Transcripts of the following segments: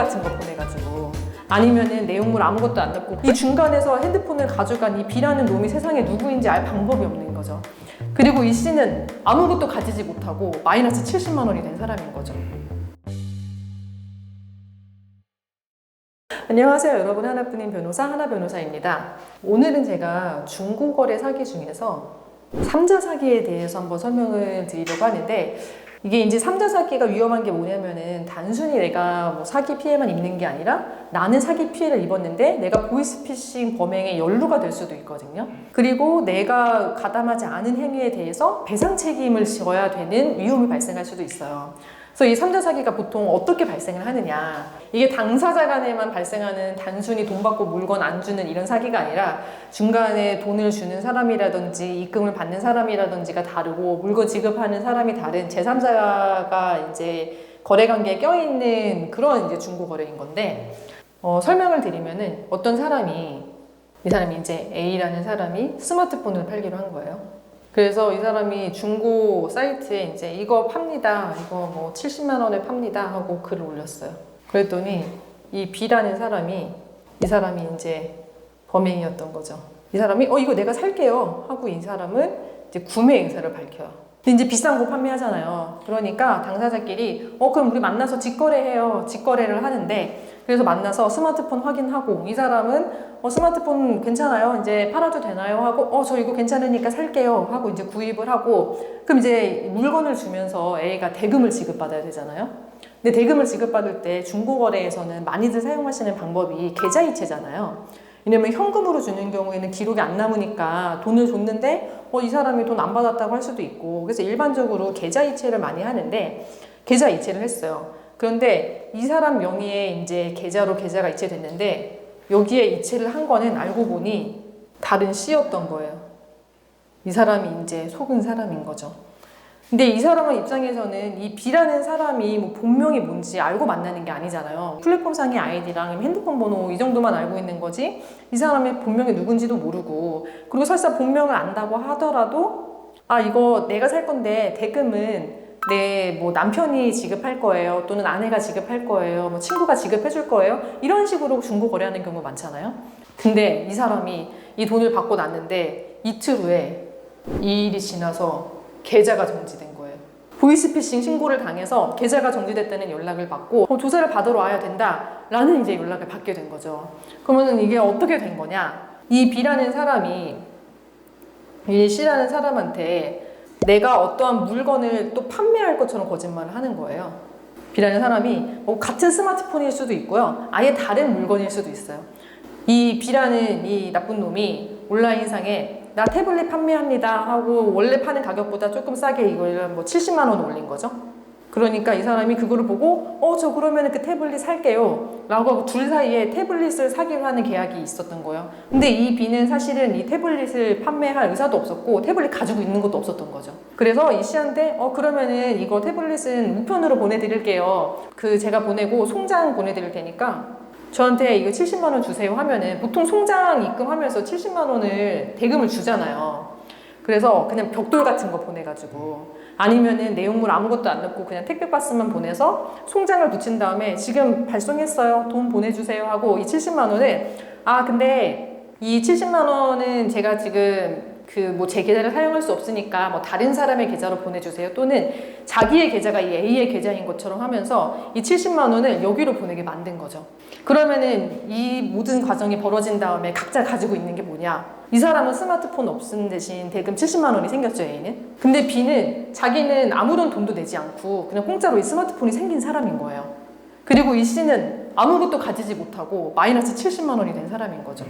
같은 거 보내가지고, 아니면은 내용물 아무것도 안 넣고 이 중간에서 핸드폰을 가져간 이 B라는 놈이 세상에 누구인지 알 방법이 없는 거죠. 그리고 이 C는 아무것도 가지지 못하고 마이너스 70만 원이 된 사람인 거죠. 안녕하세요, 여러분. 하나뿐인 변호사 하나변호사입니다. 오늘은 제가 중고거래 사기 중에서 3자 사기에 대해서 한번 설명을 드리려고 하는데, 이게 이제 3자 사기가 위험한 게 뭐냐면은 단순히 내가 뭐 사기 피해만 입는 게 아니라 나는 사기 피해를 입었는데 내가 보이스피싱 범행에 연루가 될 수도 있거든요. 그리고 내가 가담하지 않은 행위에 대해서 배상 책임을 져야 되는 위험이 발생할 수도 있어요. 그래서 이 3자 사기가 보통 어떻게 발생을 하느냐, 이게 당사자 간에만 발생하는 단순히 돈 받고 물건 안 주는 이런 사기가 아니라 중간에 돈을 주는 사람이라든지 입금을 받는 사람이라든지가 다르고 물건 지급하는 사람이 다른 제3자가 이제 거래관계에 껴있는 그런 이제 중고거래인 건데, 설명을 드리면은 어떤 사람이, 이 사람이 이제 A라는 사람이 스마트폰을 팔기로 한 거예요. 그래서 이 사람이 중고 사이트에 이제 이거 팝니다, 이거 뭐 70만 원에 팝니다 하고 글을 올렸어요. 그랬더니 이 B라는 사람이, 이 사람이 이제 범행이었던 거죠. 이 사람이 이거 내가 살게요 하고 이 사람은 이제 구매 의사를 밝혀요. 근데 이제 비싼 거 판매하잖아요. 그러니까 당사자끼리 그럼 우리 만나서 직거래해요. 직거래를 하는데, 그래서 만나서 스마트폰 확인하고, 이 사람은 스마트폰 괜찮아요? 이제 팔아도 되나요? 하고 저 이거 괜찮으니까 살게요 하고 이제 구입을 하고, 그럼 이제 물건을 주면서 A가 대금을 지급받아야 되잖아요. 근데 대금을 지급받을 때 중고거래에서는 많이들 사용하시는 방법이 계좌이체잖아요. 왜냐면 현금으로 주는 경우에는 기록이 안 남으니까 돈을 줬는데 이 사람이 돈 안 받았다고 할 수도 있고, 그래서 일반적으로 계좌이체를 많이 하는데 계좌이체를 했어요. 그런데 이 사람 명의의 이제 계좌가 이체됐는데, 여기에 이체를 한 거는 알고 보니 다른 C였던 거예요. 이 사람이 이제 속은 사람인 거죠. 근데 이 사람 입장에서는 이 B라는 사람이 뭐 본명이 뭔지 알고 만나는 게 아니잖아요. 플랫폼상의 아이디랑 핸드폰 번호 이 정도만 알고 있는 거지, 이 사람의 본명이 누군지도 모르고, 그리고 설사 본명을 안다고 하더라도 이거 내가 살 건데 대금은 내 뭐 남편이 지급할 거예요, 또는 아내가 지급할 거예요, 뭐 친구가 지급해 줄 거예요, 이런 식으로 중고 거래하는 경우 많잖아요. 근데 이 사람이 이 돈을 받고 났는데 이틀 후에 이 일이 지나서 계좌가 정지된 거예요. 보이스피싱 신고를 당해서 계좌가 정지됐다는 연락을 받고 조사를 받으러 와야 된다라는 이제 연락을 받게 된 거죠. 그러면 이게 어떻게 된 거냐? 이 B라는 사람이 이 C라는 사람한테 내가 어떠한 물건을 또 판매할 것처럼 거짓말을 하는 거예요. B라는 사람이 같은 스마트폰일 수도 있고요, 아예 다른 물건일 수도 있어요. 이 B라는 이 나쁜 놈이 온라인상에 나 태블릿 판매합니다 하고 원래 파는 가격보다 조금 싸게 이걸 뭐 70만 원 올린 거죠. 그러니까 이 사람이 그거를 보고 저 그러면 그 태블릿 살게요 라고 하고 둘 사이에 태블릿을 사기로 하는 계약이 있었던 거예요. 근데 이 B는 사실은 이 태블릿을 판매할 의사도 없었고 태블릿 가지고 있는 것도 없었던 거죠. 그래서 이 C한테 그러면은 이거 태블릿은 우편으로 보내드릴게요, 제가 보내고 송장 보내드릴 테니까 저한테 이거 70만 원 주세요 하면은 보통 송장 입금하면서 70만 원을 대금을 주잖아요. 그래서 그냥 벽돌 같은 거 보내가지고, 아니면은 내용물 아무것도 안 넣고 그냥 택배 박스만 보내서 송장을 붙인 다음에 지금 발송했어요, 돈 보내주세요 하고 이 70만 원을 근데 이 70만 원은 제가 지금 제 계좌를 사용할 수 없으니까 뭐 다른 사람의 계좌로 보내주세요, 또는 자기의 계좌가 이 A의 계좌인 것처럼 하면서 이 70만 원을 여기로 보내게 만든 거죠. 그러면은 이 모든 과정이 벌어진 다음에 각자 가지고 있는 게 뭐냐? 이 사람은 스마트폰 없음 대신 대금 70만 원이 생겼죠, A는. 근데 B는 자기는 아무런 돈도 내지 않고 그냥 공짜로 이 스마트폰이 생긴 사람인 거예요. 그리고 이 C는 아무것도 가지지 못하고 마이너스 70만 원이 된 사람인 거죠.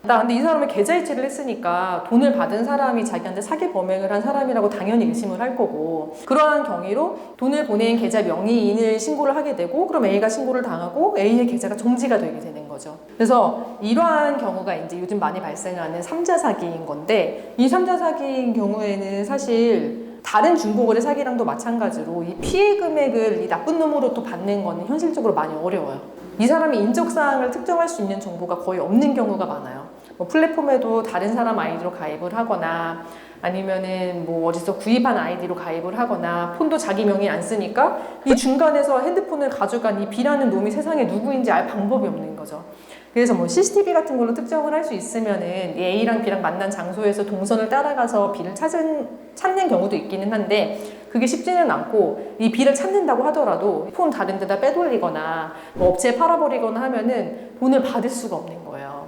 근데 이 사람은 계좌이체를 했으니까 돈을 받은 사람이 자기한테 사기 범행을 한 사람이라고 당연히 의심을 할 거고, 그러한 경위로 돈을 보낸 계좌 명의인을 신고를 하게 되고, 그럼 A가 신고를 당하고 A의 계좌가 정지가 되게 되는 거죠. 그래서 이러한 경우가 이제 요즘 많이 발생하는 3자 사기인 건데, 이 3자 사기인 경우에는 사실 다른 중고거래 사기랑도 마찬가지로 이 피해 금액을 이 나쁜 놈으로 또 받는 거는 현실적으로 많이 어려워요. 이 사람이 인적사항을 특정할 수 있는 정보가 거의 없는 경우가 많아요. 뭐 플랫폼에도 다른 사람 아이디로 가입을 하거나 아니면은 뭐 어디서 구입한 아이디로 가입을 하거나 폰도 자기 명의 안 쓰니까 이 중간에서 핸드폰을 가져간 이 B라는 놈이 세상에 누구인지 알 방법이 없는 거죠. 그래서 뭐 CCTV 같은 걸로 특정을 할 수 있으면은 A랑 B랑 만난 장소에서 동선을 따라가서 B를 찾는 경우도 있기는 한데 그게 쉽지는 않고 이 B를 찾는다고 하더라도 폰 다른 데다 빼돌리거나 뭐 업체에 팔아버리거나 하면은 돈을 받을 수가 없는 거예요.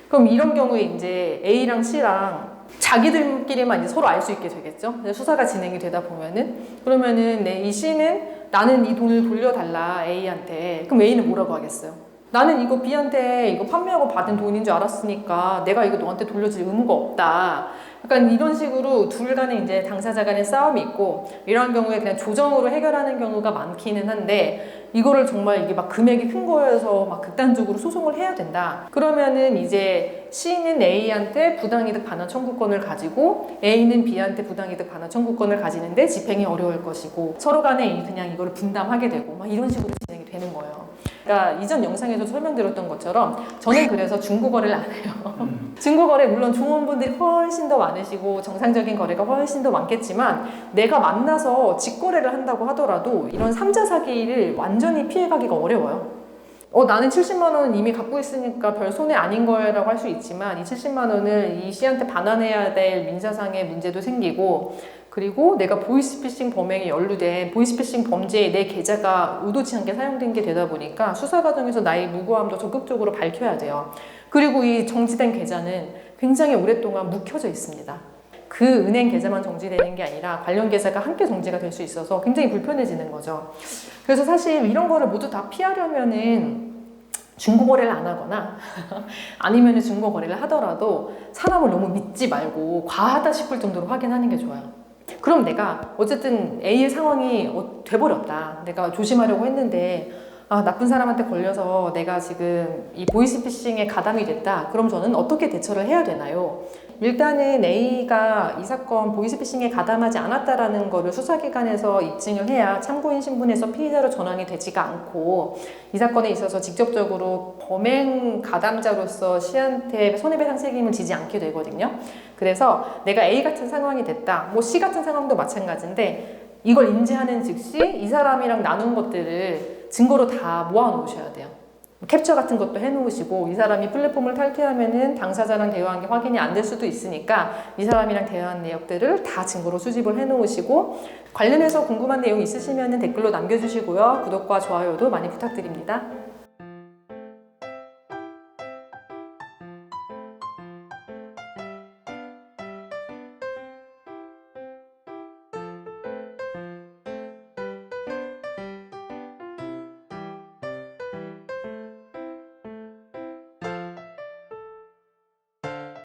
그럼 이런 경우에 이제 A랑 C랑 자기들끼리만 이제 서로 알 수 있게 되겠죠. 수사가 진행이 되다 보면은 그러면은 이 C는 나는 이 돈을 돌려달라 A한테. 그럼 A는 뭐라고 하겠어요? 나는 이거 B한테 이거 판매하고 받은 돈인 줄 알았으니까 내가 이거 너한테 돌려줄 의무가 없다. 약간 이런 식으로 둘 간에 이제 당사자 간의 싸움이 있고 이런 경우에 그냥 조정으로 해결하는 경우가 많기는 한데 이거를 정말 이게 막 금액이 큰 거여서 막 극단적으로 소송을 해야 된다. 그러면은 이제 C는 A한테 부당이득 반환 청구권을 가지고 A는 B한테 부당이득 반환 청구권을 가지는데 집행이 어려울 것이고 서로 간에 그냥 이거를 분담하게 되고 막 이런 식으로 진행이 되는 거예요. 그러니까 이전 영상에서 설명드렸던 것처럼 저는 그래서 중고거래를 안 해요. 중고거래 물론 조언분들이 훨씬 더 많으시고 정상적인 거래가 훨씬 더 많겠지만 내가 만나서 직거래를 한다고 하더라도 이런 삼자 사기를 완전히 피해가기가 어려워요. 나는 70만 원은 이미 갖고 있으니까 별 손해 아닌 거라고 할 수 있지만 이 70만 원을 이 C한테 반환해야 될 민사상의 문제도 생기고 그리고 내가 보이스피싱 범행에 연루된 보이스피싱 범죄에 내 계좌가 의도치 않게 사용된 게 되다 보니까 수사 과정에서 나의 무고함도 적극적으로 밝혀야 돼요. 그리고 이 정지된 계좌는 굉장히 오랫동안 묵혀져 있습니다. 그 은행 계좌만 정지되는 게 아니라 관련 계좌가 함께 정지가 될 수 있어서 굉장히 불편해지는 거죠. 그래서 사실 이런 거를 모두 다 피하려면은 중고거래를 안 하거나 아니면 중고거래를 하더라도 사람을 너무 믿지 말고 과하다 싶을 정도로 확인하는 게 좋아요. 그럼 내가 어쨌든 A의 상황이 돼버렸다. 내가 조심하려고 했는데 나쁜 사람한테 걸려서 내가 지금 이 보이스피싱에 가담이 됐다. 그럼 저는 어떻게 대처를 해야 되나요? 일단은 A가 이 사건 보이스피싱에 가담하지 않았다라는 거를 수사기관에서 입증을 해야 참고인 신분에서 피의자로 전환이 되지가 않고 이 사건에 있어서 직접적으로 범행 가담자로서 C한테 손해배상 책임을 지지 않게 되거든요. 그래서 내가 A 같은 상황이 됐다. 뭐 C 같은 상황도 마찬가지인데 이걸 인지하는 즉시 이 사람이랑 나눈 것들을 증거로 다 모아 놓으셔야 돼요. 캡처 같은 것도 해놓으시고 이 사람이 플랫폼을 탈퇴하면은 당사자랑 대화한 게 확인이 안 될 수도 있으니까 이 사람이랑 대화한 내역들을 다 증거로 수집을 해놓으시고 관련해서 궁금한 내용 있으시면 댓글로 남겨주시고요. 구독과 좋아요도 많이 부탁드립니다.